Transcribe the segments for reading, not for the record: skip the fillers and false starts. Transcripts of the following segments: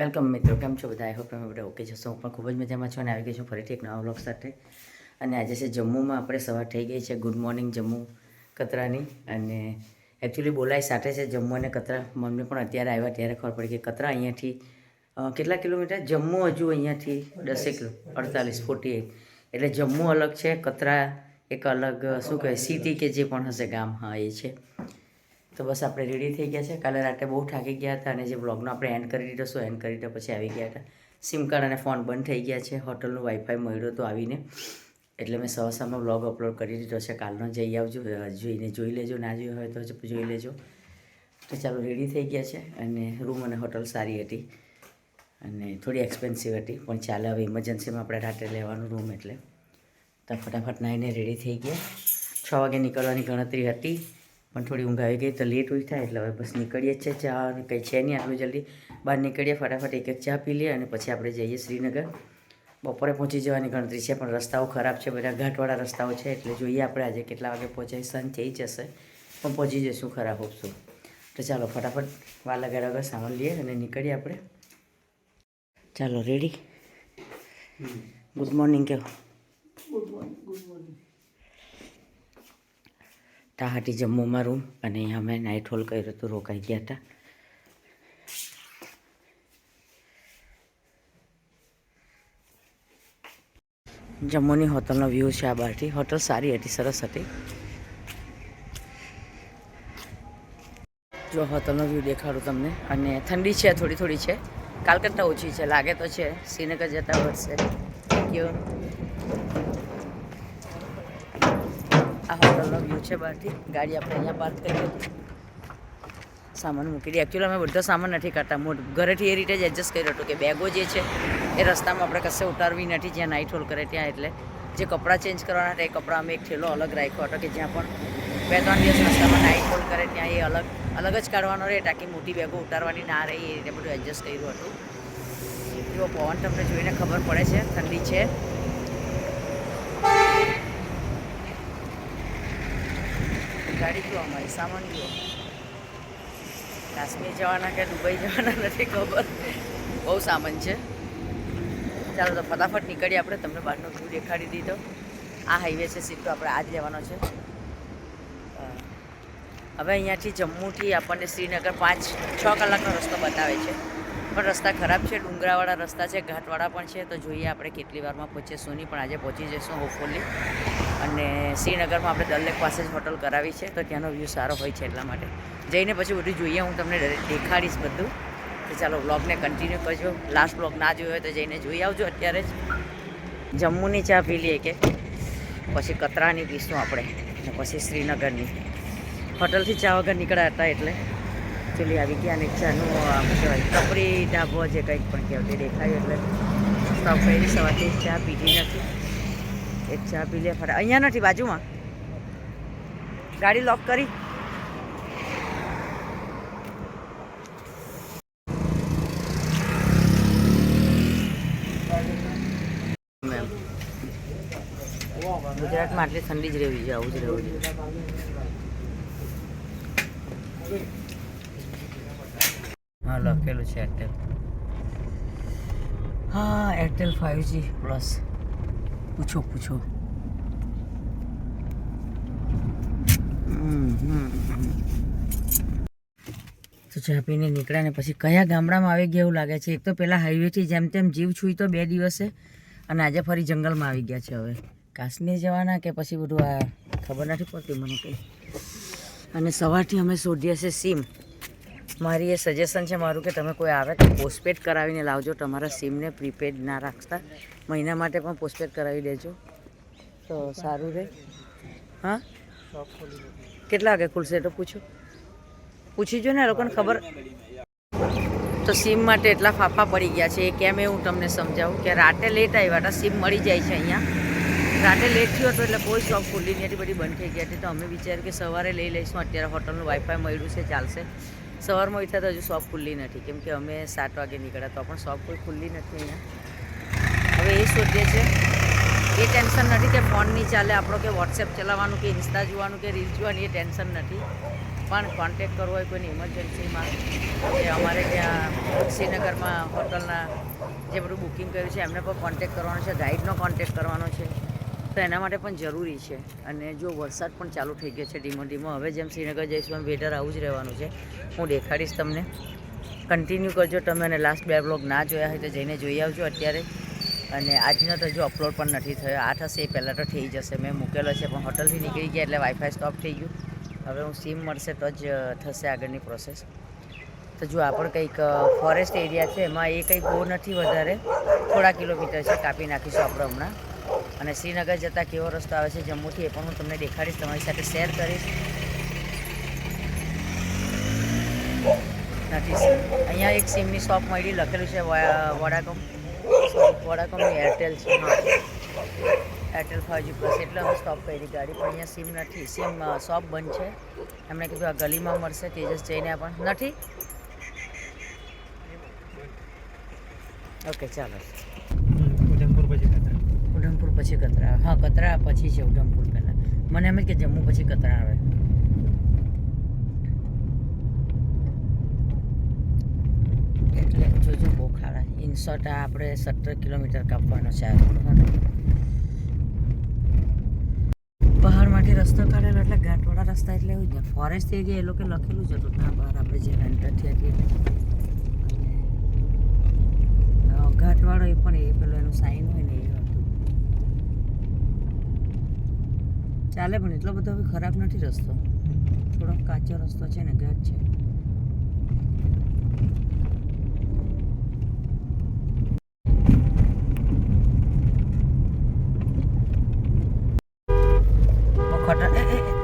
Welcome મિત્રો, કેમ છો બધા? આઈ હોપ તમે બધા ઓકે જશો. હું પણ ખૂબ જ મજામાં છું અને આવી ગઈ છું ફરીથી એક નવા વ્લોગ સાથે. અને આજે છે જમ્મુમાં આપણે સવાર થઈ ગઈ છે. ગુડ મોર્નિંગ જમ્મુ કતરાની. અને એકચ્યુઅલી બોલાય સાથે છે જમ્મુ અને કતરા. મમ્મી પણ અત્યારે આવ્યા ત્યારે ખબર પડી કે કતરા અહીંયાથી કેટલા કિલોમીટર? જમ્મુ હજુ અહીંયાથી 10 કિલો 48 એટલે જમ્મુ અલગ છે, કતરા એક અલગ શું કહેવાય સિટી કે જે પણ હશે ગામ, હા એ છે. તો બસ આપણે રેડી થઈ ગયા છે. કાલે રાતે બહુ થાકી ગયા હતા અને જે બ્લોગનો આપણે એન્ડ કરી દીધો શું એન્ડ કરી દીધો પછી આવી ગયા હતા. સિમ કાર્ડ અને ફોન બંધ થઈ ગયા છે. હોટલનું વાઈફાઈ મળ્યો તો આવીને, એટલે મેં સવારમાં બ્લોગ અપલોડ કરી દીધો છે. કાલનો જઈ આવજો, જોઈને જોઈ લેજો, ના જોયો હોય તો જોઈ લેજો. તો ચાલો રેડી થઈ ગયા છે. અને રૂમ અને હોટલ સારી હતી અને થોડી એક્સપેન્સિવ હતી પણ ચાલે. હવે ઇમરજન્સીમાં આપણે રાતે લેવાનું રૂમ એટલે તો ફટાફટ નાહીને રેડી થઈ ગયા. 6 વાગે નીકળવાની ગણતરી હતી પણ થોડી ઊંઘ આવી ગઈ તો લેટ ઉઠ્યા એટલે હવે બસ નીકળીએ જ છે. ચા કંઈ છે નહીં આટલું જલ્દી. બહાર નીકળીએ ફટાફટ એક ચા પી લઈએ અને પછી આપણે જઈએ શ્રીનગર. બપોરે પહોંચી જવાની ગણતરી છે પણ રસ્તાઓ ખરાબ છે, બધા ઘાટવાળા રસ્તાઓ છે એટલે જોઈએ આપણે આજે કેટલા વાગે પહોંચાય. સાંજ થઈ જશે પણ પહોંચી જઈશું ખરા, હોપશું. તો ચાલો ફટાફટ વાર લગાડ્યા વગર સામાન લઈએ અને નીકળીએ આપણે. ચાલો રેડી. ગુડ મોર્નિંગ કહો. Good morning. તાહાટી જમ્મુમાં રૂમ અને અહીંયા અમે નાઇટ હોલ કર્યું હતું, રોકાઈ ગયા હતા. જમ્મુની હોટલનો વ્યૂ છે આ બહારથી. હોટલ સારી હતી, સરસ હતી. જો હોટલનો વ્યૂ દેખાડું તમને. અને ઠંડી છે, થોડી થોડી છે, કાલ કરતાં ઓછી છે લાગે તો છે. શ્રીનગર જતા વર્ષે કયો આ હોટલનો વ્યૂ છે બહારથી. ગાડી આપણે અહીંયા પાર્ક કરી હતી, સામાન મૂકી દઈએ. એકચ્યુઅલી અમે બધો સામાન નથી કરતા, ઘરેથી એ રીતે જ એડજસ્ટ કર્યો હતો કે બેગો જે છે એ રસ્તામાં આપણે કશે ઉતારવી નથી જ્યાં નાઇટ હોલ કરે ત્યાં. એટલે જે કપડાં ચેન્જ કરવાના હતા એ કપડાં અમે એક થેલો અલગ રાખ્યો હતો કે જ્યાં પણ 2-3 દિવસ રસ્તામાં નાઇટ હોલ કરે ત્યાં એ અલગ જ કાઢવાનો રહે તાકી મોટી બેગો ઉતારવાની ના રહે. એ રીતે બધું એડજસ્ટ કર્યું હતું. જો પવન તમને જોઈને ખબર પડે છે, ઠંડી છે. ગાડી જુઓ અમારી, સામાન જુઓ. કાશ્મીર જવાના કે દુબઈ જવાના નથી ખબર, બહુ સામાન છે. ચાલો તો ફટાફટ નીકળીએ આપણે. તમને બહારનો વ્યૂ દેખાડી દીધો. આ હાઈવે છે સીધો, આપણે આ જ લેવાનો છે. હવે અહીંયાથી જમ્મુથી આપણને શ્રીનગર 5-6 કલાકનો રસ્તો બતાવે છે પણ રસ્તા ખરાબ છે, ડુંગરાવાળા રસ્તા છે, ઘાટવાળા પણ છે. તો જોઈએ આપણે કેટલી વારમાં પહોંચીએ શું નહીં, પણ આજે પહોંચી જઈશું હોપફુલી. અને શ્રીનગરમાં આપણે દલ લેક પાસે જ હોટલ કરાવી છે તો ત્યાંનો વ્યૂ સારો હોય છે, એટલા માટે જઈને પછી બધું જોઈએ. હું તમને દેખાડીશ બધું. તો ચાલો વ્લોગને કન્ટિન્યુ કરજો. લાસ્ટ વ્લોગ ના જોયો હોય તો જઈને જોઈ આવજો. અત્યારે જ જમ્મુની ચા પી લઈએ કે પછી કતરાની પીશું આપણે અને પછી શ્રીનગરની. હોટલથી ચા વગર નીકળ્યા હતા એટલે પેલી આવી ગયા અને ચાનું શું કહેવાય ટપરી ઢાબો જે કંઈક પણ કહેવાય તે દેખાયું એટલે સ્ટોપ કરી. સવારથી ચા પીધી નથી, એક ચા પી લે ફટા. અહીંયા નથી, બાજુમાં. ગાડી લોક કરી. ગુજરાતમાં આટલી ઠંડી જ રહેવી જોઈએ, આવું જ રહેવું જોઈએ. હા લખેલું છે એરટેલ. હા એરટેલ 5G પ્લસ. પૂછો. તો ચા પીને નીકળ્યા ને પછી કયા ગામડામાં આવી ગયા એવું લાગે છે. એક તો પહેલાં હાઈવેથી જેમ તેમ જીવ છૂઈ તો 2 દિવસે અને આજે ફરી જંગલમાં આવી ગયા છે. હવે કાશ્મીર જવાના કે પછી બધું આ ખબર નથી પડતી મને કંઈ. અને સવારથી અમે શોધીએ છીએ સિમ. મારી એ સજેશન છે મારું કે તમે કોઈ આવે તો પોસ્ટપેડ કરાવીને લાવજો. તમારા સિમને પ્રીપેડ ના રાખતા. મહિના માટે પણ પોસ્ટપેડ કરાવી દેજો તો સારું રહે. હા કેટલા વાગે ખુલશે તો પૂછી જો ને, લોકોને ખબર. તો સિમ માટે એટલા ફાફા પડી ગયા છે. એ કેમ એ હું તમને સમજાવું કે રાતે લેટ આવ્યા હતા, સિમ મળી જાય છે અહીંયા. રાતે લેટ થયો હતો એટલે કોઈ શોપ ખુલ્લી નહીં હતી, બધી બંધ થઈ ગઈ હતી. તો અમે વિચાર્યું કે સવારે લઈ લઈશું. અત્યારે હોટલનું વાઈફાઈ મળ્યું છે, ચાલશે. સવારમાં ઉઠ્યા તો હજુ શોપ ખુલ્લી નથી કેમ કે અમે 7 વાગે નીકળ્યા તો પણ શોપ કોઈ ખુલ્લી નથી અહીંયા. હવે એ શોધીએ છે. એ ટેન્શન નથી કે ફોન નહીં ચાલે આપણો, કે વોટ્સએપ ચલાવવાનું, કે ઇન્સ્ટા જોવાનું, કે રીલ જોવાની, એ ટેન્શન નથી. પણ કોન્ટેક કરવો હોય કોઈની ઇમરજન્સીમાં કે અમારે ત્યાં શ્રીનગરમાં હોટલના જે બધું બુકિંગ કર્યું છે એમને પણ કોન્ટેક કરવાનો છે, ગાઈડનો કોન્ટેક કરવાનો છે, તો એના માટે પણ જરૂરી છે. અને જો વરસાદ પણ ચાલુ થઈ ગયો છે ધીમો ધીમો. હવે જેમ શ્રીનગર જઈશું એમ વેધર આવું જ રહેવાનું છે. હું દેખાડીશ તમને, કન્ટિન્યુ કરજો તમે. અને લાસ્ટ 2 બ્લોગ ના જોયા હોય તો જઈને જોઈ આવજો અત્યારે. અને આજનો તો જો અપલોડ પણ નથી થયો, આ થશે એ પહેલાં તો થઈ જશે. મેં મૂકેલો છે પણ હોટલથી નીકળી ગયા એટલે વાઈફાઈ સ્ટોપ થઈ ગયું. હવે હું સિમ મળશે તો જ થશે આગળની પ્રોસેસ. તો જો આ પણ કંઈક ફોરેસ્ટ એરિયા છે, એમાં એ કંઈ બહુ નથી વધારે, થોડા કિલોમીટર છે, કાપી નાખીશું આપણે હમણાં. અને શ્રીનગર જતાં કેવો રસ્તો આવે છે જમ્મુથી એ પણ હું તમને દેખાડીશ, તમારી સાથે શેર કરીશ. નથી અહીંયા એક સિમની શોપ મળી, લખેલું છે વોડાકોમની એરટેલ છે, એરટેલ 5G પ્લસ. એટલે અમે સ્ટોપ કરી ગાડી, પણ અહીંયા સિમ નથી. સિમ શોપ બંધ છે. એમણે કીધું આ ગલીમાં મળશે, તેજસ જઈને પણ નથી. ઓકે ચાલો. ઉધમપુર પછી કતરા. હા, કતરા પછી છે ઉધમપુર પહેલાં. મને એમ જ કે જમ્મુ પછી કતરા આવે. એટલે જોજો બહુ ખાડા. ઇનશોર્ટ આપણે 17 કિલોમીટર કાપવાનો છે. પહાડમાંથી રસ્તો કાઢેલો એટલે ઘાટવાળા રસ્તા, એટલે એવું જ ને. ફોરેસ્ટ એરિયા એ લોકો લખેલું જ હતું ત્યાં બહાર આપણે જે એન્ટર થયા હતી. અને ઘાટવાળો એ પણ એ પેલું એનું સાઈન હોય ને એ હતું. ચાલે પણ એટલો બધો હવે ખરાબ નથી રસ્તો, થોડોક કાચો રસ્તો છે ને, ઘાટ છે.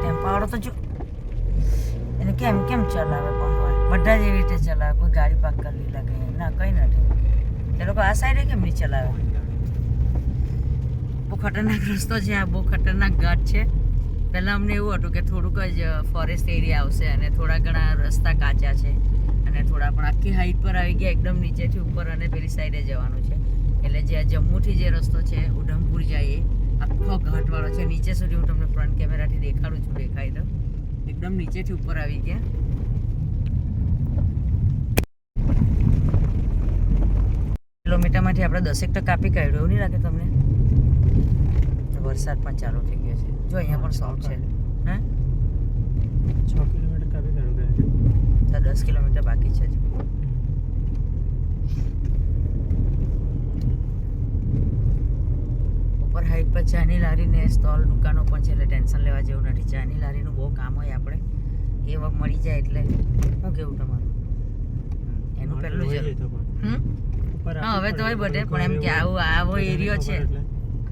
ટેમ્પાવાળો તો જો એને કેમ ચલાવે પણ હોય, બધા જ એવી રીતે ચલાવે. કોઈ ગાડી પાક કરી લાગે ના, કંઈ નથી. એ લોકો આ સાઈડે કેમ નહીં ચલાવે? બહુ ખતરનાક રસ્તો છે આ, બહુ ખતરનાક ઘાટ છે. પહેલાં અમને એવું હતું કે થોડુંક જ ફોરેસ્ટ એરિયા આવશે અને થોડા ઘણા રસ્તા કાચા છે અને થોડા પણ આખી હાઈટ પર આવી ગયા, એકદમ નીચેથી ઉપર અને પેલી સાઈડે જવાનું છે. એટલે જે જમ્મુથી જે રસ્તો છે ઉધમપુર જાય એ આખો ઘાટવાળો છે. નીચે સુધી હું તમને ફ્રન્ટ કેમેરાથી દેખાડું છું, દેખાય તો એકદમ નીચેથી ઉપર આવી ગયા. કિલોમીટરમાંથી આપણે 10 ટકા કાપી કાઢ્યું, એવું નહીં લાગે તમને? વરસાદ પણ ચાલુ થઈ ગયો છે. જો અહીંયા પણ શોપ છે. હા, 6 કિલોમીટર કાપી કાઢ્યું. તો 10 કિલોમીટર બાકી છે. ઉપર હાઈટ પર ચાની લારી ને સ્ટોલ દુકાનો પણ છે, એટલે ટેન્શન લેવા જેવું નથી. ચાની લારીનું બહુ કામ હોય આપણે, એ વખત મળી જાય એટલે શું કેવું તમારું? એનું પહેલું જ હા, હવે તો હોય બધે, પણ એમ કે આવો એરિયો છે.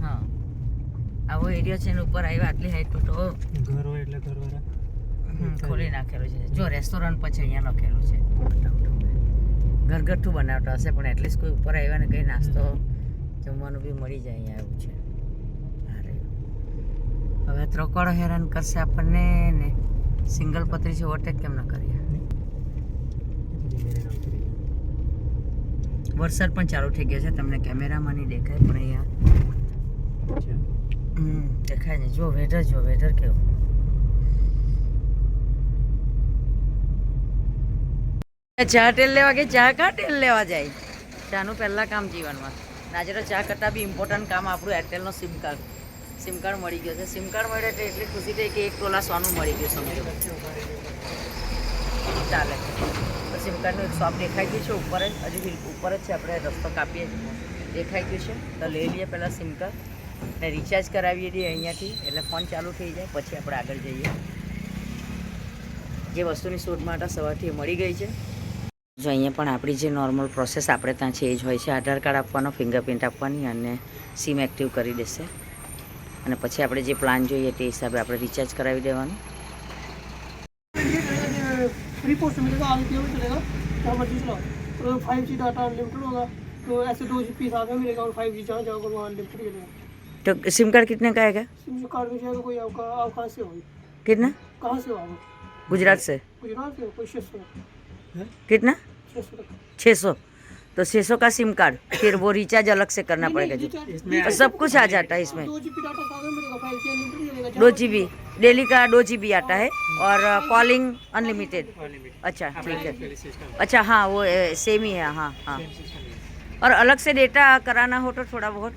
હા, આવો એરિયો છે ને ઉપર આવ્યા આટલી હાઈટ પર તો ઘર હોય એટલે ઘરવાળા ખોલી નાખેલું છે. જો રેસ્ટોરન્ટ પછી અહીંયા લખેલું છે. ઘરગથ્થું બનાવતા હશે, પણ એટલીસ્ટ કોઈ ઉપર આવ્યા ને કંઈ નાસ્તો જમવાનું બી મળી જાય અહીંયા, એવું છે. હવે ત્રોકડો હેરાન કરશે આપણને ને. સિંગલ પત્રી છે, ઓવરટેક કેમ ન કરીએ? વરસાદ પણ ચાલુ થઈ ગયો છે, તમને કેમેરામાં નહીં દેખાય પણ અહીંયા દેખાય ને. જો વેધર કેવું. ચા તેલ લેવા કે ચા કાં તેલ લેવા જાય? ચાનું પહેલાં કામ જીવનમાં. આજે તો ચા કરતાં બી ઇમ્પોર્ટન્ટ કામ આપણું એરટેલનો સિમ કાર્ડ મળી ગયો છે. સિમ કાર્ડ મળ્યો એટલે એટલી ખુશી થઈ કે 1 તોલા સોનું મળી ગયું સમજો. ચાલે. તો સિમ કાર્ડનું એક શોપ દેખાઈ ગયું છે ઉપર જ, હજુ ઉપર જ છે. આપણે રસ્તો કાપીએ દેખાઈ ગયું છે, તો લઈ લઈએ પહેલાં સિમ કાર્ડ ને રિચાર્જ કરાવીએ દઈએ અહીંયાથી, એટલે ફોન ચાલુ થઈ જાય. પછી આપણે આગળ જઈએ. જે વસ્તુની શોધ માટે સવારથી મળી ગઈ છે. જો અહીંયા પણ આપણી જે નોર્મલ પ્રોસેસ આપણે ત્યાં છે એ જ હોય છે. આધાર કાર્ડ આપવાનો, ફિંગરપ્રિન્ટ આપવાની અને સિમ એક્ટિવ કરી દેશે. અને પછી આપણે જે પ્લાન જોઈએ તે હિસાબે આપણે રિચાર્જ કરાવી દેવાનું. फ्री पोस्ट मिलेगा, आगे भी चलेगा, जहाँ मर्जी चलाओ। तो 5G डाटा अनलिमिटेड होगा, तो ऐसे 2GB साथ में मिलेगा और 5G जहाँ जाओगे वहाँ अनलिमिटेड मिलेगा। तो सिम कार्ड कितने का आएगा? सिम कार्ड में जाएगा कोई आपका, आप कहाँ से हो? कितना? कहाँ से हो आप? गुजरात से। गुजरात से हो? कोई 600 कितना? 600 तक। 600। तो 600 का सिम कार्ड, फिर वो रिचार्ज अलग से करना पड़ेगा। जो सब कुछ आ जाता है इसमें। 2GB डाटा साथ में मिलेगा, 5G अनलिमिटेड मिलेगा। मिलेगा 2 GB डेली का 2 GB आता है और कॉलिंग अनलिमिटेड। अच्छा ठीक है, अच्छा हाँ वो सेम ही है, हाँ हाँ। और अलग से डेटा कराना हो तो थोड़ा बहुत?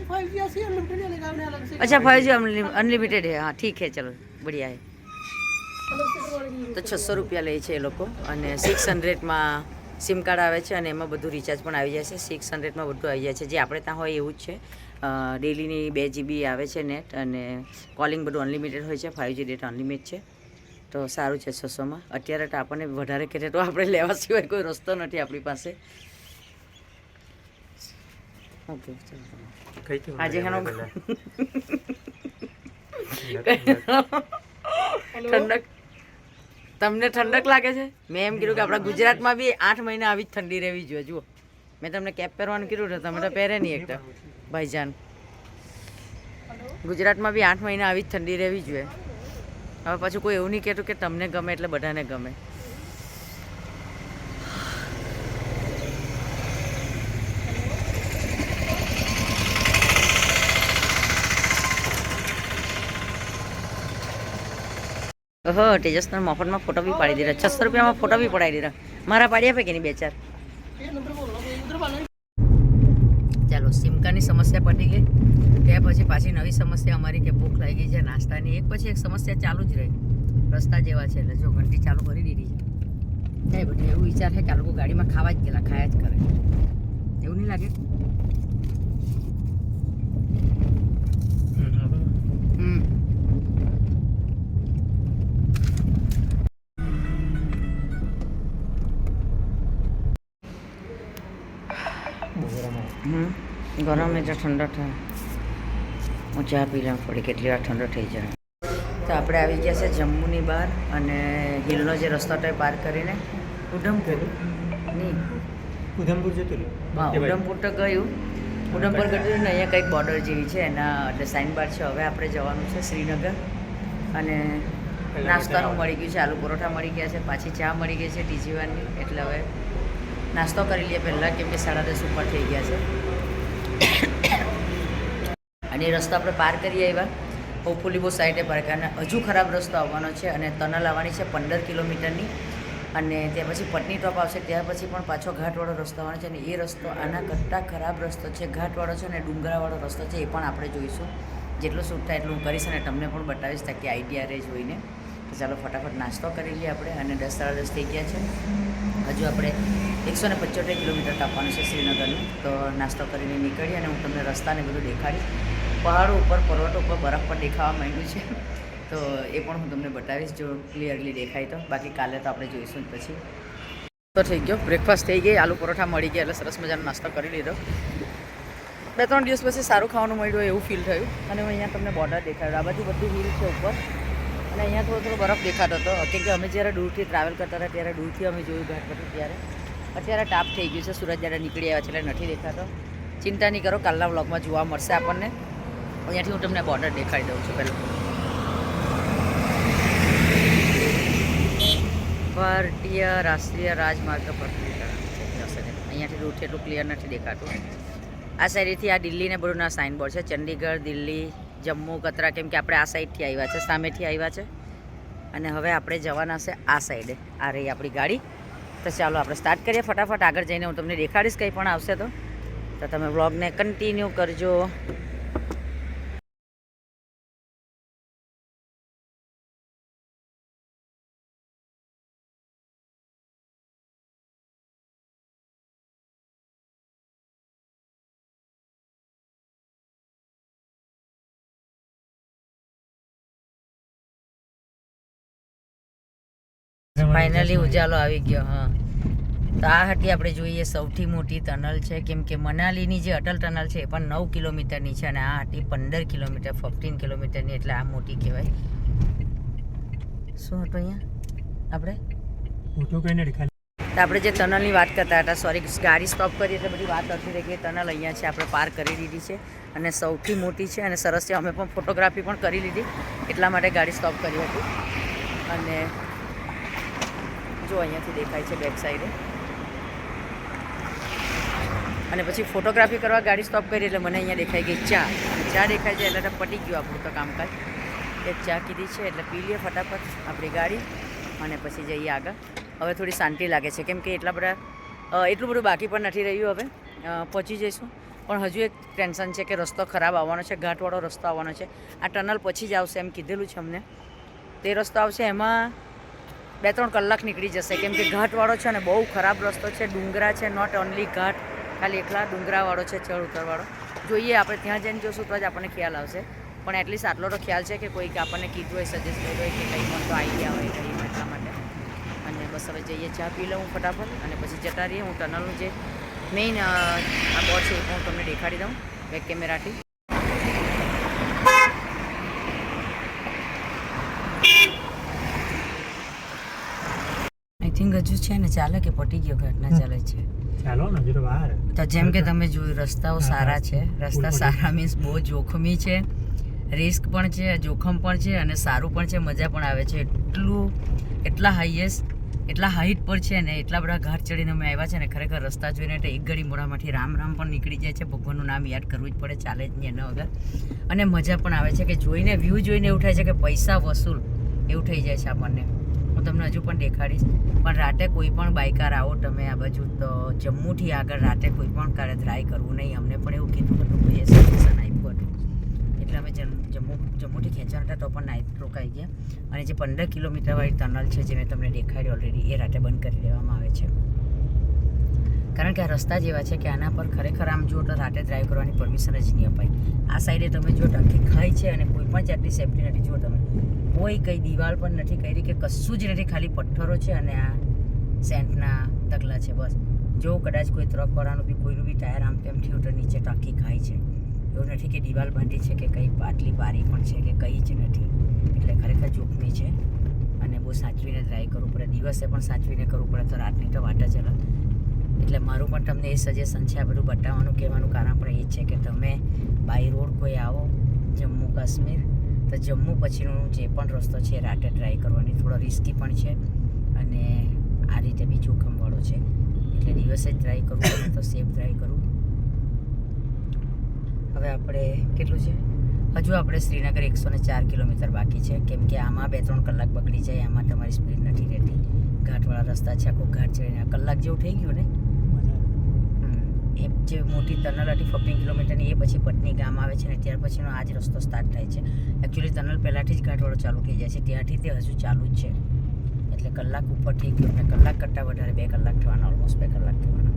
5G ऐसे अनलिमिटेड चलेगा, आपने अलग से अच्छा 5G अनलिमिटेड है, हाँ ठीक है, चलो बढ़िया है। अलग से करवाने की તો 600 રૂપિયા લે છે એ લોકો અને 600માં સિમ કાર્ડ આવે છે અને એમાં બધું રિચાર્જ પણ આવી જાય છે। 600માં બધું આવી જાય છે, જે આપણે ત્યાં હોય એવું જ છે। ડેલીની 2 GB આવે છે નેટ અને કોલિંગ બધું અનલિમિટેડ હોય છે। 5G ડેટા અનલિમિટેડ છે, તો સારું છે 600માં। અત્યારે તો આપણને વધારે કરે તો આપણે લેવા સિવાય કોઈ રસ્તો નથી આપણી પાસે। ઓકે ચલો આજે હેનો ઠંડક, તમને ઠંડક લાગે છે? મેં એમ કીધું કે આપણા ગુજરાતમાં બી 8 મહિના આવી જ ઠંડી રહેવી જોઈએ। જુઓ મેં તમને કેપ પહેરવાનું કીધું તો તમે તો પહેરે નહીં એકદમ ભાઈજાન। ગુજરાતમાં બી 8 મહિના આવી જ ઠંડી રહેવી જોઈએ। હવે પાછું કોઈ એવું નહીં કહેતું કે તમને ગમે એટલે બધાને ગમે। ઓહો તેજસને મફતમાં ફોટો બી પાડી દીધા। 600 રૂપિયામાં ફોટો બી પડાવી દીધા। મારા પાડી આપે કે નહીં 2-4? ये नंबर बोल रहा हूँ उधर वाला ચાલો સિમકાની સમસ્યા પતી ગઈ, ત્યાર પછી પાછી નવી સમસ્યા અમારી કે ભૂખ લાગી છે નાસ્તાની। એક પછી એક સમસ્યા ચાલુ જ રહી, રસ્તા જેવા છે એટલે જો ઘંટી ચાલુ કરી દીધી છે। એ બધું એવું વિચાર છે કે આ લોકો ગાડીમાં ખાવા જ ગયેલા, ખાયા જ કરે, એવું નહીં લાગે? હમ ગરમ એટલે ઠંડો થાય, હું ચા પી લઉં થોડી, કેટલી વાર ઠંડો થઈ જાય। તો આપણે આવી ગયા છે જમ્મુની બહાર અને હિલનો જે રસ્તો હતો એ પાર કરીને ઉધમપુર નહીં ઉધમપુર જતું હા ઉધમપુર તો ગયું, ઉધમપુર ગયું ને અહીંયા કંઈક બોર્ડર જેવી છે એના એટલે સાઇન બાર છે। હવે આપણે જવાનું છે શ્રીનગર અને નાસ્તાનું મળી ગયું છે, આલુ પરોઠા મળી ગયા છે, પાછી ચા મળી ગઈ છે ટીજીવાની, એટલે હવે નાસ્તો કરી લઈએ પહેલાં, કેમ કે 10:30 ઉપર થઈ ગયા છે। અને એ રસ્તો આપણે પાર કરી આવ્યા, હોપફુલી બહુ સાઈડે પાર કર્યા અને હજુ ખરાબ રસ્તો આવવાનો છે અને ટનલ આવવાની છે 15 કિલોમીટરની, અને ત્યાં પછી પટની ટોપ આવશે, ત્યાં પછી પણ પાછો ઘાટવાળો રસ્તો આવવાનો છે અને એ રસ્તો આના કરતાં ખરાબ રસ્તો છે, ઘાટવાળો છે અને ડુંગરાવાળો રસ્તો છે, એ પણ આપણે જોઈશું। જેટલું શૂટ થાય એટલું હું કરીશ અને તમને પણ બતાવીશ તાકી આઈડિયા રહે જોઈને। તો ચાલો ફટાફટ નાસ્તો કરી લઈએ આપણે, અને 10:30 થઈ ગયા છે, હજુ આપણે 175 કિલોમીટર કાપવાનું છે શ્રીનગરનું। તો નાસ્તો કરીને નીકળીએ અને હું તમને રસ્તાને બધું દેખાડીશ। પહાડો ઉપર પર્વતો ઉપર બરફ પર દેખાવા માંડ્યું છે, તો એ પણ હું તમને બતાવીશ જો ક્લિયરલી દેખાય તો, બાકી કાલે તો આપણે જોઈશું જ પછી। તો થઈ ગયો બ્રેકફાસ્ટ થઈ ગઈ, આલુ પરોઠા મળી ગયા એટલે સરસ મજાનો નાસ્તો કરી લીધો। 2-3 દિવસ પછી સારું ખાવાનું મળ્યું હોય એવું ફીલ થયું। અને હું અહીંયા તમને બોર્ડર દેખાડ્યું, આ બાજુ બધું હિલ છે ઉપર અને અહીંયા થોડો બરફ દેખાતો હતો, કેમ કે અમે જ્યારે દૂરથી ટ્રાવેલ કરતા હતા ત્યારે દૂરથી અમે જોયું ઘાટ બધું ત્યારે। અત્યારે ટાપ થઈ ગયું છે, સુરત જ્યારે નીકળી આવ્યા છે એટલે નથી દેખાતો। ચિંતા નહીં કરો, કાલના વ્લોગમાં જોવા મળશે આપણને। અહીંયાથી હું તમને બોર્ડર દેખાડી દઉં છું પહેલાં। ભારતીય રાષ્ટ્રીય રાજમાર્ગ પર અહીંયાથી દૂરથી એટલું ક્લિયર નથી દેખાતું। આ સાઈડથી આ દિલ્હી ને બધુંના સાઇનબોર્ડ છે, ચંડીગઢ, દિલ્હી, જમ્મુ, કતરા, કેમ કે આપણે આ સાઈડથી આવ્યા છે, સામેથી આવ્યા છે અને હવે આપણે જવાના છે આ સાઈડે। આ રહી આપણી ગાડી, તો ચાલો આપણે સ્ટાર્ટ કરીએ ફટાફટ। આગળ જઈને હું તમને દેખાડીશ કંઈ પણ આવશે તો તમે વ્લોગને કન્ટિન્યુ કરજો। ફાઇનલી ઉજાલો આવી ગયો। હા તો આ હતી આપણે જોઈએ સૌથી મોટી ટનલ છે, કેમ કે મનાલીની જે અટલ ટનલ છે એ પણ 9 કિલોમીટરની છે અને આ હતી 15 કિલોમીટર 15 કિલોમીટરની, એટલે આ મોટી કહેવાય। શું હતું અહીંયા આપણે ફોટો કઈ નથી ખાલી તો આપણે જે ટનલની વાત કરતા હતા, સોરી ગાડી સ્ટોપ કરી એટલે બધી વાત નથી રહી ગઈ। ટનલ અહીંયા છે, આપણે પાર કરી દીધી છે અને સૌથી મોટી છે અને સરસ છે। અમે પણ ફોટોગ્રાફી પણ કરી લીધી, એટલા માટે ગાડી સ્ટોપ કરી હતી। અને જો અહીંયાથી દેખાય છે બેક સાઈડે, અને પછી ફોટોગ્રાફી કરવા ગાડી સ્ટોપ કરી એટલે મને અહીંયા દેખાઈ ગઈ ચા, ચા દેખાય છે એટલે પતી ગયું આપણું તો કામકાજ। એક ચા કીધી છે એટલે પી લઈએ ફટાફટ આપણી ગાડી અને પછી જઈએ આગળ. હવે થોડી શાંતિ લાગે છે કેમ કે એટલું બધું બાકી પણ નથી રહ્યું. હવે પહોંચી જઈશું પણ હજુ એક ટેન્શન છે કે રસ્તો ખરાબ આવવાનો છે, ઘાટવાળો રસ્તો આવવાનો છે. આ ટનલ પછી જ આવશે એમ કીધેલું છે અમને. તે રસ્તો આવશે એમાં 2-3 કલાક નીકળી જશે કેમ કે ઘાટવાળો છે અને બહુ ખરાબ રસ્તો છે. ડુંગરા છે, નોટ ઓનલી ઘાટ, ખાલી એકલા ડુંગરાવાળો છે, ચઢ ઉતરવાળો. જોઈએ આપણે ત્યાં જઈને જોશું તો જ આપણને ખ્યાલ આવશે. પણ એટલીસ્ટ આટલો તો ખ્યાલ છે કે કોઈક આપણને કીધું હોય, સજેસ્ટ કર્યું હોય કે કંઈ પણ તો આઈડિયા હોય કંઈ એટલા માટે. અને બસ હવે જઈએ, ચા પી લઉં ફટાફટ અને પછી જતા રહીએ. હું ટનલનું જે મેઇન આ બોર્ડ છે એ હું તમને દેખાડી દઉં બેક કેમેરાથી. આઈ થિંક હજુ છે ને ચાલે કે પટી ગયો ઘટના ચાલે છે. ચાલો ને હજુ તો બહાર. તો જેમ કે તમે જોયું રસ્તાઓ સારા છે. રસ્તા સારા મીન્સ બહુ જોખમી છે, રિસ્ક પણ છે, જોખમ પણ છે અને સારું પણ છે, મજા પણ આવે છે. એટલા હાઈટ પર છે ને એટલા બધા ઘાટ ચડીને અમે આવ્યા છે ને ખરેખર રસ્તા જોઈને તો એક ઘડી મોઢામાંથી રામ રામ પણ નીકળી જાય છે. ભગવાનનું નામ યાદ કરવું જ પડે, ચાલે જ નહીં એના વગર. અને મજા પણ આવે છે કે જોઈને વ્યૂ જોઈને એવું થાય છે કે પૈસા વસૂલ એવું થઈ જાય છે આપણને. હું તમને હજુ પણ દેખાડીશ. પણ રાતે કોઈ પણ બાઇકાર આવો તમે આ બાજુ તો જમ્મુથી આગળ રાતે કોઈ પણ કારે ડ્રાઈવ કરવું નહીં. અમને પણ એવું કીધું હતું, ભાઈએ સજેશન આપ્યું હતું એટલે અમે જમ્મુથી ખેંચવાના હતા તો પણ નાઇટ રોકાઈ ગયા. અને જે 15 કિલોમીટરવાળી ટનલ છે જે મેં તમને દેખાડી ઓલરેડી, એ રાતે બંધ કરી દેવામાં આવે છે. કારણ કે આ રસ્તા જ એવા છે કે આના પર ખરેખર આમ જુઓ તો રાતે ડ્રાઈવ કરવાની પરમિશન જ નહીં અપાય. આ સાઈડે તમે જો ટાંકી ખાઈ છે અને કોઈ પણ જાતની સેફટી નથી. જુઓ તમે કોઈ કંઈ દિવાલ પણ નથી કરી કે કશું જ નથી, ખાલી પથ્થરો છે અને આ સેન્ટના ઢગલા છે બસ. જો કદાચ કોઈ ટ્રકવાળાનું બી કોઈનું બી ટાયર આમ તેમ થયું તો નીચે ટાંકી ખાઈ છે. એવું નથી કે દિવાલ બાંધી છે કે કંઈ આટલી બારી પણ છે કે કંઈ જ નથી. એટલે ખરેખર જોખમી છે અને બહુ સાચવીને ડ્રાઈવ કરવું પડે. દિવસે પણ સાચવીને કરવું પડે તો રાતની તો વાટ જ અલગ. એટલે મારું પણ તમને એ સજેશન છે આ બધું બતાવવાનું, કહેવાનું કારણ પણ એ જ છે કે તમે બાય રોડ કોઈ આવો જમ્મુ કાશ્મીર તો જમ્મુ પછીનો જે પણ રસ્તો છે રાતે ડ્રાઈવ કરવાની થોડો રિસ્કી પણ છે અને આ રીતે બી જોખમવાળો છે. એટલે દિવસે જ ડ્રાઈવ કરવું પડે તો સેફ ડ્રાઈવ કરવું. હવે આપણે કેટલું છે હજુ આપણે શ્રીનગર 104 કિલોમીટર બાકી છે કેમ કે આમાં 2-3 કલાક બગડી જાય. આમાં તમારી સ્પીડ નથી રહેતી. ઘાટવાળા રસ્તા છે, આખો ઘાટ ચડીને કલાક જેવું થઈ ગયું ને. એ જે મોટી ટનલ હતી 15 કિલોમીટરની એ પછી પટની ગામ આવે છે ને ત્યાર પછીનો આ જ રસ્તો સ્ટાર્ટ થાય છે. એકચ્યુઅલી ટનલ પહેલાંથી જ ઘાટવાળો ચાલુ થઈ જાય છે, ત્યાંથી તે હજુ ચાલુ જ છે. એટલે કલાક ઉપર થઈ ગયો અને કલાક કરતાં વધારે 2 કલાક થવાના, ઓલમોસ્ટ 2 કલાક થવાના.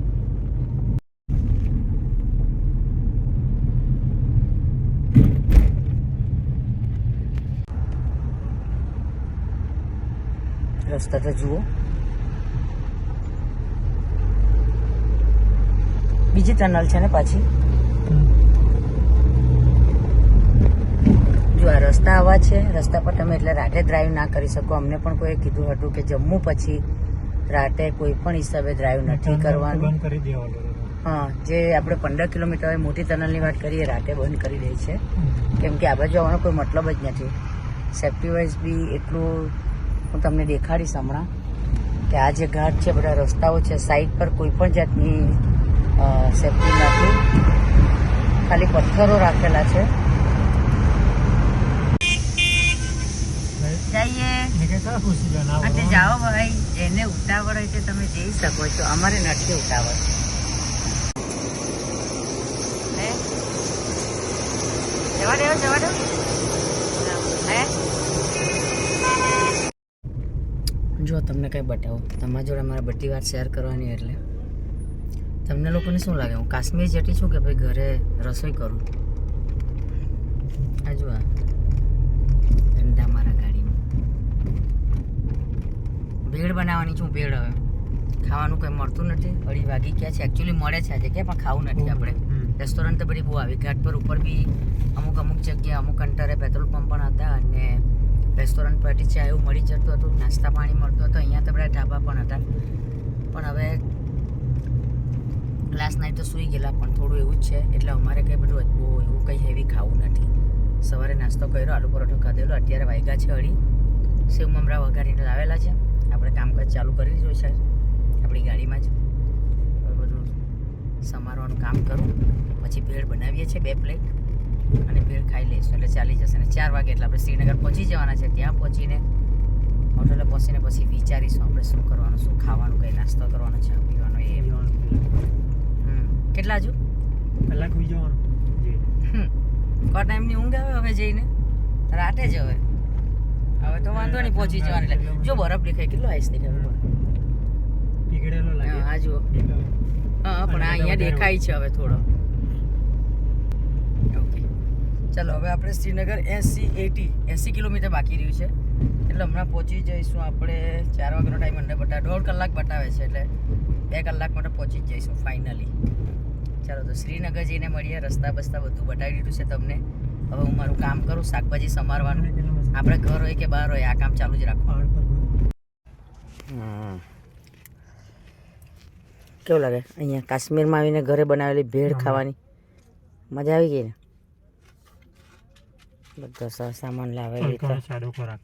રસ્તા તો જુઓ. બીજી ટનલ છે ને પાછી. જો આ રસ્તા આવા છે, રસ્તા પર તમે એટલે રાતે ડ્રાઈવ ના કરી શકો. અમને પણ કોઈએ કીધું હતું કે જમ્મુ પછી રાતે કોઈ પણ હિસાબે ડ્રાઈવ નથી કરવાનું. બંધ કરી દેવાનું. હા, જે આપણે 15 કિલોમીટર મોટી ટનલની વાત કરીએ રાતે બંધ કરી દે છે કેમ કે આ બાજુ આવવાનો કોઈ મતલબ જ નથી. સેફ્ટી વાઇઝ બી એટલું હું તમને દેખાડીશ હમણાં કે આ જે ઘાટ છે, બધા રસ્તાઓ છે, સાઈડ પર કોઈ પણ જાતની સેફ્ટી નથી, ખાલી પથ્થરો રાખેલા છે. જઈએ અને જાઓ ભાઈ, જેને ઉતાવળ હોય તે તમે જઈ શકો છો. અમારે નથી ઉતાવળ. જવા દો હે. જો તમને કંઈ બતાવો, તમારા જોડે મારે બધી વાત શેર કરવાની. એટલે તમને લોકોને શું લાગે હું કાશ્મીર જતી છું કે ભાઈ ઘરે રસોઈ કરું? આ જો આ ધંધા મારા ગાડીમાં ભેળ બનાવવાની છું. ભેળ હવે ખાવાનું કંઈ મળતું નથી. 2:30 વાગી ગયા છે. એકચ્યુઅલી મળે છે આજે કે પણ ખાવું નથી આપણે. રેસ્ટોરન્ટ તો બધી બહુ આવી. ઘાટ પર ઉપર બી અમુક જગ્યાએ અમુક અંતરે પેટ્રોલ પંપ પણ હતા અને રેસ્ટોરન્ટ પરથી ચા એવું મળી જતું હતું, નાસ્તા પાણી મળતું હતું. અહીંયા તો બધા ઢાબા પણ હતા. પણ હવે લાસ્ટ નાઇટ તો સૂઈ ગયેલા, પણ થોડું એવું જ છે. એટલે અમારે કંઈ બધું બહુ એવું કંઈ હેવી ખાવું નથી. સવારે નાસ્તો કર્યો, આલુ પરોઠો ખાધેલો. અત્યારે વાગ્યા છે 2:30. સેવ મમરા વઘારીને લાવેલા છે. આપણે કામકાજ ચાલુ કરી દીધું છે આપણી ગાડીમાં જ. બધું સમારવાનું કામ કરું પછી ભેળ બનાવીએ છીએ 2 પ્લેટ અને ભેળ ખાઈ લઈશું એટલે ચાલી જશે. અને 4 વાગે એટલે આપણે શ્રીનગર પહોંચી જવાના છે. ત્યાં પહોંચીને હોટલે પહોંચીને પછી વિચારીશું આપણે શું કરવાનું, શું ખાવાનું, કઈ નાસ્તો કરવાનો છે, પીવાનો એ. કેટલા હજુ કલાક બી જવાનું કો ટાઈમની ઊંઘ આવે હવે જઈને રાતે જ હવે તો વાંધો નહીં પહોંચી જવાનું. એટલે જો બરફ દેખાય, કેટલો આઈસ દેખાય પીગળેલો લાગે. આ જુઓ. હા પણ આ અહીંયા દેખાય છે હવે થોડો. ઓકે ચાલો હવે આપણે શ્રીનગર 80 કિલોમીટર બાકી રહ્યું છે એટલે હમણાં પહોંચી જઈશું આપણે. 4 વાગ્યાનો ટાઈમ અંદર બતાવે, 1.5 કલાક બતાવે છે એટલે 2 કલાક માટે પહોંચી જ જઈશું ફાઇનલી. ચાલો તો શ્રીનગર જઈને મળીએ. રસ્તા બસ્તા બધું બતાવી દીધું છે તમને. હવે હું મારું કામ કરું, શાકભાજી સમારવાનું. આપણે ઘર હોય કે બહાર હોય આ કામ ચાલુ જ રાખવાનું. કેવું લાગે અહીંયા કાશ્મીરમાં આવીને ઘરે બનાવેલી ભેળ ખાવાની મજા આવી ગઈ ને? બધો સામાન લાવેલી તો સાદો ખોરાક.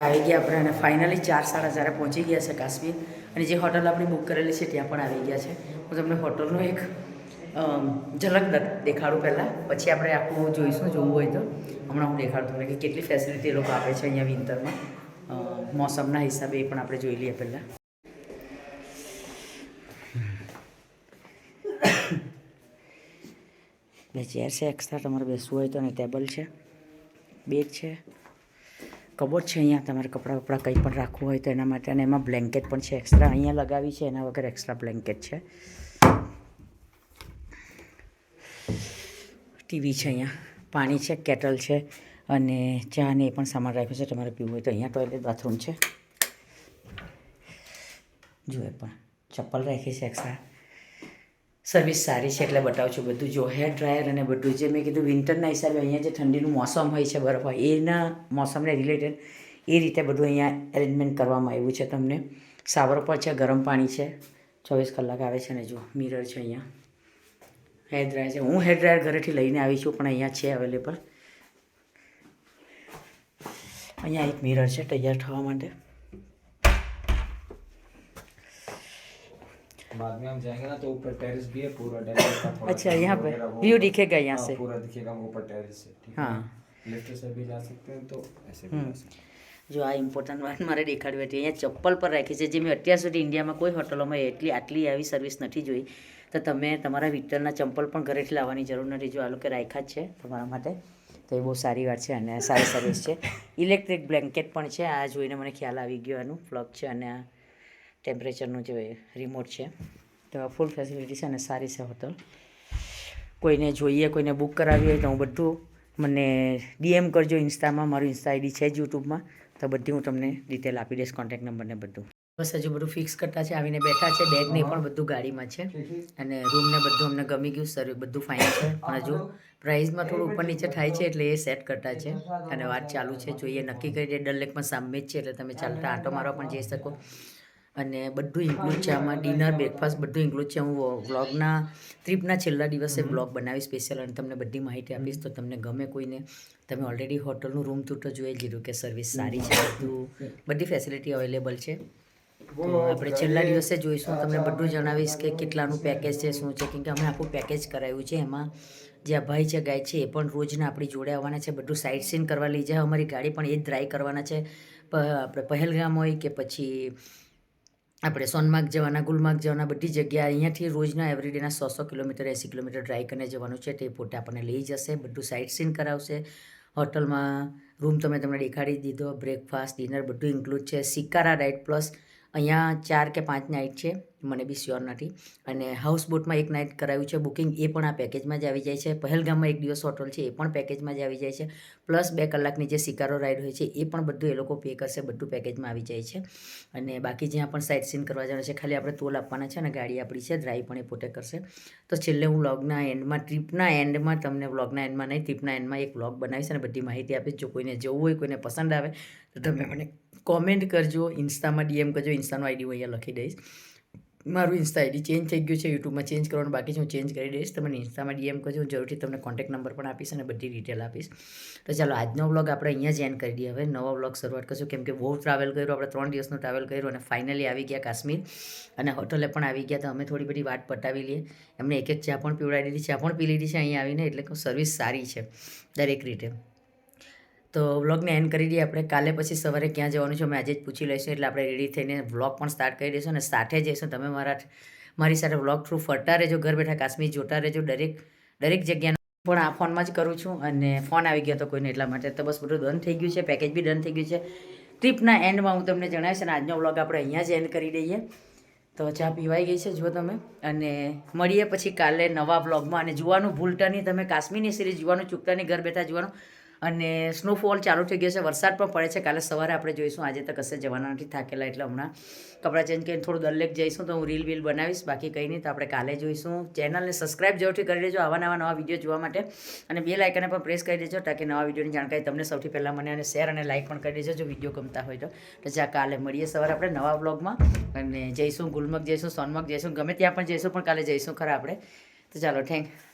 આવી ગયા આપણે અને ફાઇનલી 4-4:30 પહોંચી ગયા છે કાશ્મીર. અને જે હોટલ આપણે બુક કરેલી છે ત્યાં પણ આવી ગયા છે. હું તમને હોટલનો એક ઝલક દેખાડું પહેલાં, પછી આપણે આખું જોઈશું. જોવું હોય તો હમણાં હું દેખાડું તમને કે કેટલી ફેસિલિટી એ લોકો આપે છે અહીંયા વિન્ટરમાં. મોસમના હિસાબે એ પણ આપણે જોઈ લઈએ પહેલાં. બે ચેર છે એક્સ્ટ્રા તમારે બેસવું હોય તો, અને ટેબલ છે, બેડ છે, કબોર્ડ છે. અહીંયા તમારે કપડાં કંઈ પણ રાખવું હોય તો એના માટે. અને એમાં બ્લેન્કેટ પણ છે એક્સ્ટ્રા અહીંયા લગાવી છે, એના વગર એક્સ્ટ્રા બ્લેન્કેટ છે. ટીવી છે, અહીંયા પાણી છે, કેટલ છે, અને ચા ને એ પણ સામાન રાખ્યો છે તમારે પીવું હોય તો. અહીંયા ટોયલેટ બાથરૂમ છે. જો એ પણ ચપ્પલ રાખી છે એક્સ્ટ્રા. સર્વિસ સારી છે એટલે બતાવું છું બધું. જો હેર ડ્રાયર અને બધું જે મેં કીધું વિન્ટરના હિસાબે અહીંયા જે ઠંડીનું મોસમ હોય છે, બરફ હોય, એના મોસમને રિલેટેડ એ રીતે બધું અહીંયા એરેન્જમેન્ટ કરવામાં આવ્યું છે તમને. શાવર પર છે, ગરમ પાણી છે, 24 કલાક આવે છે. અને જો મિરર છે અહીંયા, હેર ડ્રાયર છે. હું હેર ડ્રાયર ઘરેથી લઈને આવી છું પણ અહીંયા છે અવેલેબલ. અહીંયા એક મિરર છે તૈયાર થવા માટે. बाद में हम जाएंगे ना तो ऊपर टेरेस भी है पूरा टेरेस का थोड़ा अच्छा यहाँ पे व्यू दिखेगा यहाँ से. पूरा दिखेगा ऊपर टेरेस से. ठीक हाँ है, लिफ्ट से भी जा सकते हैं तो ऐसे भी जा सकते हैं. જો આ ઇમ્પોર્ટન્ટ વાત મારે દેખાડવી હતી. અહીંયા ચપ્પલ પર રાખી છે, જે મેં અત્યાર સુધી ઇન્ડિયામાં કોઈ હોટલોમાં આટલી આવી સર્વિસ નથી જોઈ. તો તમે તમારા વિન્ટરના ચંપલ પણ ઘરેથી લાવવાની જરૂર નથી. જો આ લોકો રાખ્યા જ છે તમારા માટે, તો એ બહુ સારી વાત છે અને સારી સર્વિસ છે. ઇલેક્ટ્રિક બ્લેન્કેટ પણ છે. આ જોઈને મને ખ્યાલ આવી ગયો આનું પ્લગ છે અને આ ટેમ્પરેચરનું જે રિમોટ છે. તો ફૂલ ફેસિલિટી છે અને સારી છે હોટલ. કોઈને જોઈએ, કોઈને બુક કરાવી હોય તો હું બધું મને DM કરજો ઇન્સ્ટામાં. મારું ઇન્સ્ટા ID છે જ યુટ્યુબમાં, તો બધી હું તમને ડિટેલ આપી દઈશ, કોન્ટેક્ટ નંબર ને બધું. બસ હજુ બધું ફિક્સ કરતા છે, આવીને બેઠા છે. બેગ ને પણ બધું ગાડીમાં છે અને રૂમ ને બધું અમને ગમી ગયું. સર બધું ફાઇન છે, પણ હજુ પ્રાઇસમાં થોડું ઉપર નીચે થાય છે એટલે એ સેટ કરતા છે અને વાત ચાલુ છે. જોઈએ નક્કી કરી દે. ડલ લેકમાં સામે જ છે એટલે તમે ચાલતા આંટો મારવા પણ જઈ શકો. અને બધું ઇન્ક્લુડ છે આમાં. ડિનર, બ્રેકફાસ્ટ બધું ઇન્ક્લુડ છે. હું વ્લોગના ટ્રીપના છેલ્લા દિવસે વ્લોગ બનાવી સ્પેશિયલ અને તમને બધી માહિતી આપીશ. તો તમને ગમે કોઈને, તમે ઓલરેડી હોટલનું રૂમ ટૂર તો જોઈ લીધું કે સર્વિસ સારી છે, બધી ફેસિલિટી અવેલેબલ છે. તો આપણે છેલ્લા દિવસે જોઈશું, તમને બધું જણાવીશ કે કેટલાનું પેકેજ છે, શું છે. કેમ કે અમે આખું પેકેજ કરાવ્યું છે. એમાં જે આ ભાઈ છે ગાઈડ છે એ પણ રોજના આપણી જોડે આવવાના છે. બધું સાઇટ સીન કરવા લઈ જાય. અમારી ગાડી પણ એ જ ડ્રાઈવ કરવાના છે. આપણે પહેલગામ હોય કે પછી આપણે સોનમાર્ગ જવાના, ગુલમાર્ગ જવાના, બધી જગ્યા અહીંયાથી રોજના એવરીડેના 100 કિલોમીટર 80 કિલોમીટર ડ્રાઈવ કરીને જવાનું છે. તે પોતે આપણને લઈ જશે, બધું સાઇટ સીન કરાવશે. હોટલમાં રૂમ તમે તમને દેખાડી દીધો, બ્રેકફાસ્ટ, ડિનર બધું ઇન્ક્લુડ છે. શિકારા રાઇડ પ્લસ અહીંયા 4 કે 5 નાઇટ છે, મને બી શ્યોર નથી. અને હાઉસબોટમાં એક નાઇટ કરાવ્યું છે બુકિંગ, એ પણ આ પેકેજમાં જ આવી જાય છે. પહેલગામમાં 1 દિવસ હોટલ છે, એ પણ પેકેજમાં જ આવી જાય છે. પ્લસ 2 કલાકની જે શિકારો રાઈડ હોય છે એ પણ બધું એ લોકો પે કરશે, બધું પેકેજમાં આવી જાય છે. અને બાકી જ્યાં પણ સાઇટ સીન કરવા જવાનું છે, ખાલી આપણે ટોલ આપવાના છે અને ગાડી આપણી છે, ડ્રાઈવ પણ એ પોતે કરશે. તો છેલ્લે હું વ્લોગના એન્ડમાં, ટ્રીપના એન્ડમાં તમને વ્લોગના એન્ડમાં નહીં, ટ્રીપના એન્ડમાં એક વ્લોગ બનાવીશ અને બધી માહિતી આપીશ. જો કોઈને જવું હોય, કોઈને પસંદ આવે તો તમે મને કોમેન્ટ કરજો, ઇન્સ્ટામાં DM કરજો. ઇન્સ્ટાનો આઈડી હું અહીંયા લખી દઈશ. મારું ઇન્સ્ટા આઈડી ચેન્જ થઈ ગયું છે, યુટ્યુબમાં ચેન્જ કરવાનું બાકી છે, હું ચેન્જ કરી દઈશ. તમે ઇન્સ્ટામાં DM કરજો, હું જરૂરથી તમને કોન્ટેક્ટ નંબર પણ આપીશ અને બધી ડિટેલ આપીશ. તો ચાલો આજનો વ્લોગ આપણે અહીંયા જ એન્ડ કરી દઈએ. હવે નવો વ્લોગ શરૂઆત કરશું, કેમ કે બહુ ટ્રાવેલ કર્યું આપણે, 3 દિવસનું ટ્રાવેલ કર્યું અને ફાઇનલી આવી ગયા કાશ્મીર અને હોટલે પણ આવી ગયા. તો અમે થોડી બધી વાત પટાવી લઈએ. એમને એક ચા પણ પીવડાવી દીધી, ચા પણ પી લીધી છે અહીંયા આવીને, એટલે કે સર્વિસ સારી છે દરેક રીતે. તો વ્લોગને એન્ડ કરી દઈએ આપણે. કાલે પછી સવારે ક્યાં જવાનું છે અમે આજે જ પૂછી લઈશું, એટલે આપણે રેડી થઈને વ્લોગ પણ સ્ટાર્ટ કરી દઈશું અને સાથે જઈશું. તમે મારી સાથે વ્લોગ થ્રુ ફરતા રહેજો, ઘર બેઠા કાશ્મીર જોતા રહેજો. દરેક જગ્યાનો પણ આ ફોનમાં જ કરું છું અને ફોન આવી ગયો તો કોઈને, એટલા માટે. તો બસ બધું ડન થઈ ગયું છે, પેકેજ બી ડન થઈ ગયું છે. ટ્રીપના એન્ડમાં હું તમને જણાવીશ અને આજનો વ્લોગ આપણે અહીંયા જ એન્ડ કરી દઈએ. તો ચા પીવાઈ ગઈ છે જુઓ તમે, અને મળીએ પછી કાલે નવા વ્લોગમાં. અને જોવાનું ભૂલતા નહીં તમે, કાશ્મીરની સિરીઝ જોવાનું ચૂકતા નહીં, ઘર બેઠા જોવાનું. અને સ્નોફોલ ચાલુ થઈ ગયો છે, વરસાદ પણ પડે છે. કાલે સવારે આપણે જોઈશું. આજે તો કશે જવાના નથી, થાકેલા, એટલે હમણાં કપડાં ચેન્જ કરીને થોડું દલ્લેક જઈશું તો હું રીલ બનાવીશ. બાકી કંઈ નહીં, તો આપણે કાલે જોઈશું. ચેનલને સબસ્ક્રાઈબ જરૂરથી કરી દેજો આવા નવા વિડીયો જોવા માટે, અને બેલ આઇકનને પણ પ્રેસ કરી દેજો તાકી નવા વિડીયોની જાણકારી તમને સૌથી પહેલાં મને, અને શેર અને લાઇક પણ કરી દેજો જો વિડીયો ગમતા હોય તો. જા કાલે મળીએ સવારે આપણે નવા વ્લોગમાં, અને જઈશું ગુલમર્ગ, જઈશું સોનમર્ગ, જઈશું ગમે ત્યાં પણ જઈશું, પણ કાલે જઈશું ખરા આપણે. તો ચાલો, થેન્ક